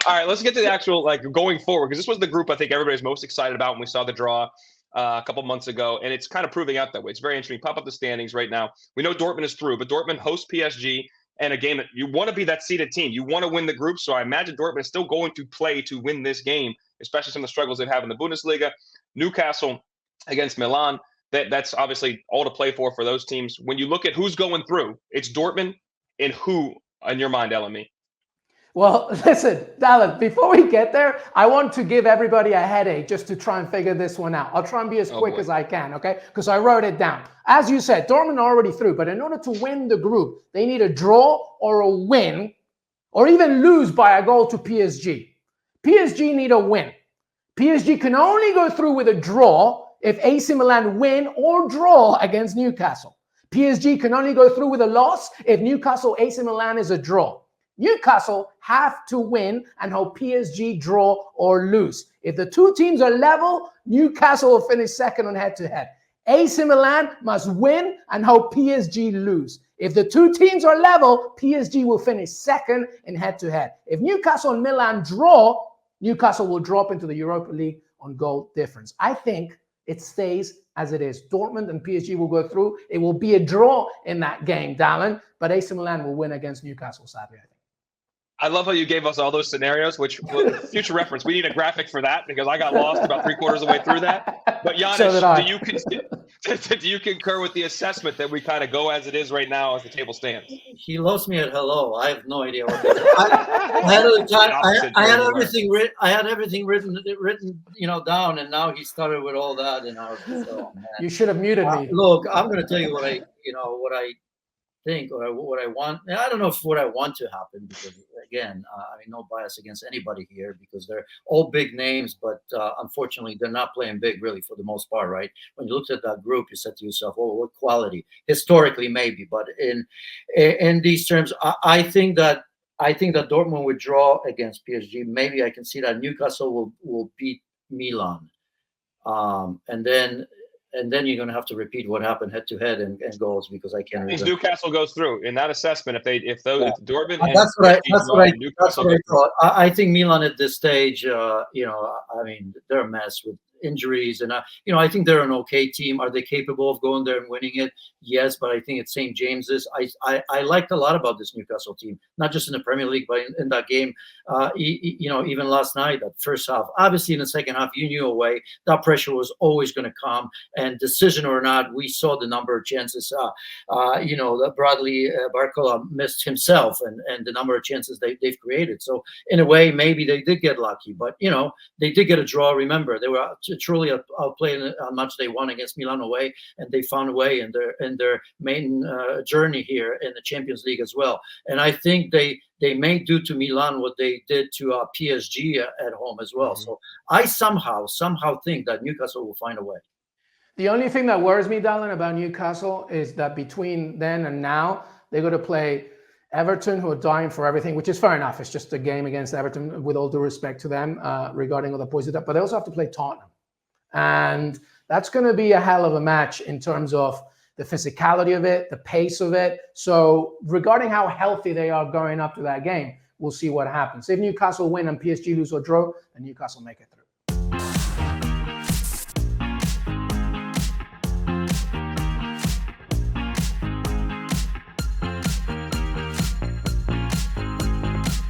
All right, let's get to the actual going forward, because this was the group I think everybody's most excited about when we saw the draw a couple months ago, and it's kind of proving out that way. It's very interesting. Pop up the standings right now. We know Dortmund is through, but Dortmund hosts PSG, and a game that you want to be that seeded team. You want to win the group, so I imagine Dortmund is still going to play to win this game, especially some of the struggles they've had in the Bundesliga. Newcastle against Milan. That's obviously all to play for those teams. When you look at who's going through, it's Dortmund, and who in your mind, LME? Well, listen, Dallas, before we get there, I want to give everybody a headache just to try and figure this one out. I'll try and be as quick as I can, okay? Because I wrote it down. As you said, Dortmund are already through, but in order to win the group, they need a draw or a win, or even lose by a goal to PSG. PSG need a win. PSG can only go through with a draw if AC Milan win or draw against Newcastle. PSG can only go through with a loss if Newcastle AC Milan is a draw. Newcastle have to win and hope PSG draw or lose. If the two teams are level, Newcastle will finish second on head-to-head. AC Milan must win and hope PSG lose. If the two teams are level, PSG will finish second in head-to-head. If Newcastle and Milan draw, Newcastle will drop into the Europa League on goal difference. I think it stays as it is. Dortmund and PSG will go through. It will be a draw in that game, Dallin, but AC Milan will win against Newcastle, sadly, I think. I love how you gave us all those scenarios, which future reference, we need a graphic for that because I got lost about 3/4 of the way through that. But Giannis, do you concur with the assessment that we kind of go as it is right now as the table stands? He lost me at hello. I have no idea what I had everything written. I had everything written, down, and now he started with all that. And I was just, oh, man. You should have muted me. Look, I'm going to tell you what I think or what I want. I don't know if what I want to happen because, again, no bias against anybody here because they're all big names, but unfortunately they're not playing big really for the most part, right? When you looked at that group, you said to yourself, "Oh, what quality?" Historically, maybe, but in these terms, I think that Dortmund would draw against PSG. Maybe I can see that Newcastle will beat Milan, and then you're going to have to repeat what happened head-to-head and goals because I can't. Means Newcastle goes through in that assessment if Dortmund. That's what I thought. I think Milan at this stage, they're a mess with injuries, and I think they're an okay team. Are they capable of going there and winning it? Yes, but I think it's St. James's. I liked a lot about this Newcastle team, not just in the Premier League, but in that game. Even last night, that first half. Obviously, in the second half, you knew away that pressure was always going to come, and decision or not, we saw the number of chances. That Bradley Barcola missed himself, and the number of chances they've created. So in a way, maybe they did get lucky, but they did get a draw. Remember, they were truly outplayed on match day one against Milan away, and they found a way in their main journey here in the Champions League as well. And I think they may do to Milan what they did to PSG at home as well. Mm-hmm. So I somehow think that Newcastle will find a way. The only thing that worries me, Dallin, about Newcastle is that between then and now, they're going to play Everton, who are dying for everything, which is fair enough. It's just a game against Everton, with all due respect to them regarding all the points. But they also have to play Tottenham. And that's going to be a hell of a match in terms of the physicality of it, the pace of it. So regarding how healthy they are going up to that game, we'll see what happens. If Newcastle win and PSG lose or draw, then Newcastle make it through.